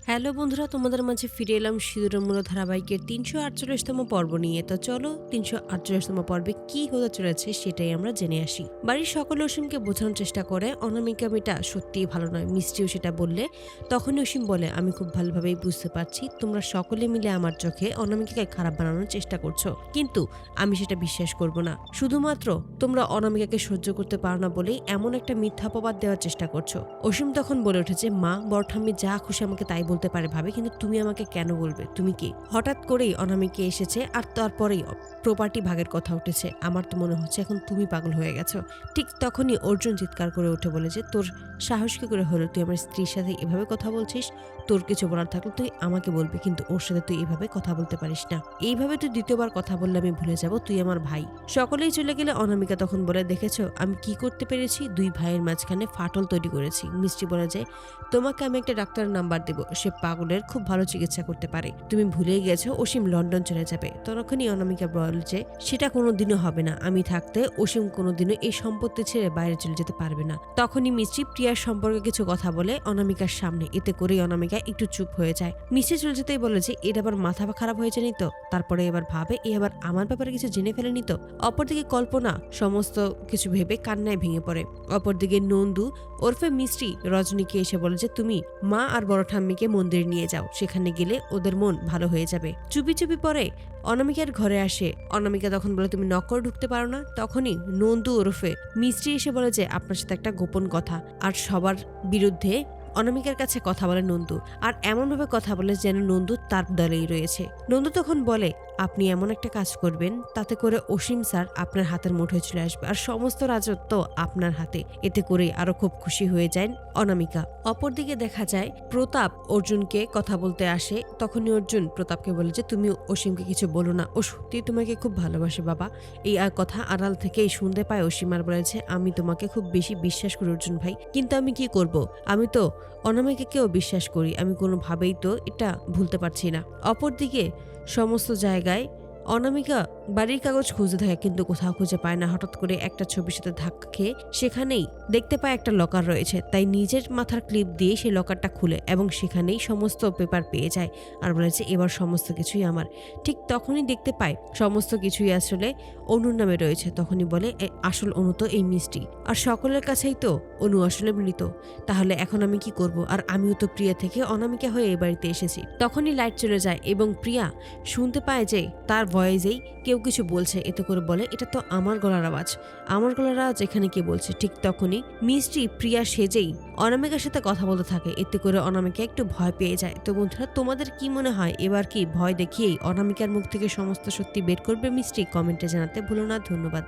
Hello বন্ধুরা, তোমাদের মাঝে ফিরে এলাম সিঁদুরমূল ধারাবাহিকের ৩৪৮তম পর্ব নিয়ে। তো চলো ৩৪৮তম পর্বে কি হতে চলেছে সেটাই আমরা জেনে আসি। বাড়ির সকলে অসীমকে বোঝানোর চেষ্টা করে অনামিকা মেয়েটা সত্যিই ভালো নয়। মিষ্টিও সেটা বললে তখনই অসীম বলে, আমি খুব ভালোভাবেই বুঝতে পারছি তোমরা সকলে মিলে আমার চোখে অনামিকাকে খারাপ বানানোর চেষ্টা করছো, কিন্তু আমি সেটা বিশ্বাস করব না। শুধুমাত্র তোমরা অনামিকাকে সহ্য করতে পারো না বলেই এমন একটা মিথ্যা অপবাদ দেওয়ার চেষ্টা করছো। অসীম তখন বলে উঠেছে, মা বড় ঠাম্মি যা খুশি আমাকে তাই বলতে পারে ভাবে, কিন্তু তুমি আমাকে কেন বলবে? তুমি কি? হঠাৎ করেই অনামিকা এসেছে আর তারপরেই প্রপার্টি ভাগের কথা উঠেছে। আমার তো মনে হচ্ছে এখন তুমি পাগল হয়ে গেছো। ঠিক তখনই অর্জুন চিৎকার করে উঠে বলে যে, তোর সাহস কি করে হলো? তুই আমার স্ত্রীর সাথে এভাবে কথা বলছিস? তোর কিছু বলার থাকলে তুই আমাকে বলবি, কিন্তু ওর সাথে তুই এভাবে কথা বলতে পারিস না। এইভাবে তুই দ্বিতীয়বার কথা বললে আমি ভুলে যাব তুই আমার ভাই। সকলেই চলে গেলে অনামিকা তখন বলে, দেখেছো আমি কি করতে পেরেছি? দুই ভাইয়ের মাঝখানে ফাটল তৈরি করেছি। মিষ্টি বলে যে, তোমাকে আমি একটা ডাক্তারের নাম্বার দেব, সে পাগলের খুব ভালো চিকিৎসা করতে পারে। তুমি ভুলেই গেছো অসীম লন্ডন চলে যাবে। তখনই অনামিকা বলে যে, সেটা কোনোদিনও হবে না। আমি থাকতে অসীম কোনোদিনও এই সম্পত্তি ছেড়ে বাইরে চলে যেতে পারবে না। তখনই মিষ্টি প্রিয়ার সম্পর্কে কিছু কথা বলে অনামিকার সামনে। এতে করেই অনামিকা একটু চুপ হয়ে যায়। মিষ্টি চলে যেতেই বলে যে, এর আবার মাথা খারাপ হয়ে যায়নি তো? তারপরে এবার ভাবে এ আবার আমার ব্যাপারে কিছু জেনে ফেলেনি তো? অপরদিকে কল্পনা সমস্ত কিছু ভেবে কান্নায় ভেঙে পড়ে। অপরদিকে নন্দু ওরফে মিষ্টি রজনীকে এসে বলে যে, তুমি মা আর বড় ঠাম্মিকে মন্দিরে নিয়ে যাও, সেখানে গেলে ওদের মন ভালো হয়ে যাবে। চুপি চুপি পরে অনামিকার ঘরে আসে। অনামিকা তখন বলে, তুমি নক করে ঢুকতে পারো না? তখনই নন্দু ওরফে মিষ্টি এসে বলে যে, আপনার সাথে একটা গোপন কথা। আর সবার বিরুদ্ধে অনামিকার কাছে কথা বলে নন্দু, আর এমনভাবে কথা বলে যেন নন্দু তার দলেই রয়েছে। নন্দু তখন বলে, আপনি এমন একটা কাজ করবেন তাতে করে অসীম স্যার আপনার হাতের মুঠোয় চলে আসবে আর সমস্ত রাজত্ব আপনার হাতে। এতে করে আরো খুব খুশি হয়ে যায় অনামিকা। অপরদিকে দেখা যায় প্রতাপ অর্জুনকে কথা বলতে আসে। তখনই অর্জুন প্রতাপকে বলে যে, তুমি অসীমকে কিছু বলো না, ও সত্যি তোমাকে খুব ভালোবাসে বাবা। এই কথা আড়াল থেকেই শুনতে পায় অসীম আর বলেছে, আমি তোমাকে খুব বেশি বিশ্বাস করি অর্জুন ভাই, কিন্তু আমি কি করব? আমি তো অনামিকাকেও বিশ্বাস করি, আমি কোনোভাবেই তো এটা ভুলতে পারছি না। অপরদিকে সমস্ত জায়গায় অনামিকা বাড়ির কাগজ খুঁজতে থাকে, কিন্তু কোথাও খুঁজে পায় না। হঠাৎ করে একটা ছবির সাথে ধাক্কা খেয়ে সেখানেই দেখতে পায় একটা লকার রয়েছে। তাই নিজের মাথার ক্লিপ দিয়ে সেই লকারটা খুলে এবং সেখানেই সমস্ত পেপার পেয়ে যায় আর বলেছে, এবার সমস্ত কিছুই আমার। ঠিক তখনই দেখতে পায় সমস্ত কিছুই আসলে অনুর নামে রয়েছে। তখনই বলে, আসল অনু তো এই মিষ্টি, আর সকলের কাছেই তো অনু আসলে মৃত। তাহলে এখন আমি কি করব? আর আমিও তো প্রিয়া থেকে অনামিকা হয়ে এই বাড়িতে এসেছি। তখনই লাইট চলে যায় এবং প্রিয়া শুনতে পায় যে তার ভয়েসেই কেউ কিছু বলছে। এতে করে বলে, এটা তো আমার গলার আওয়াজ, আমার গলার আওয়াজ এখানে কে বলছে? ঠিক তখনই মিষ্টি প্রিয়া সেজেই অনামিকার সাথে কথা বলতে থাকে। এতে করে অনামিকা একটু ভয় পেয়ে যায়। তো বন্ধুরা, তোমাদের কি মনে হয় এবার কি ভয় দেখিয়েই অনামিকার মুখ থেকে সমস্ত সত্যি বের করবে মিষ্টি? কমেন্টে জানাতে ভুলো না। ধন্যবাদ।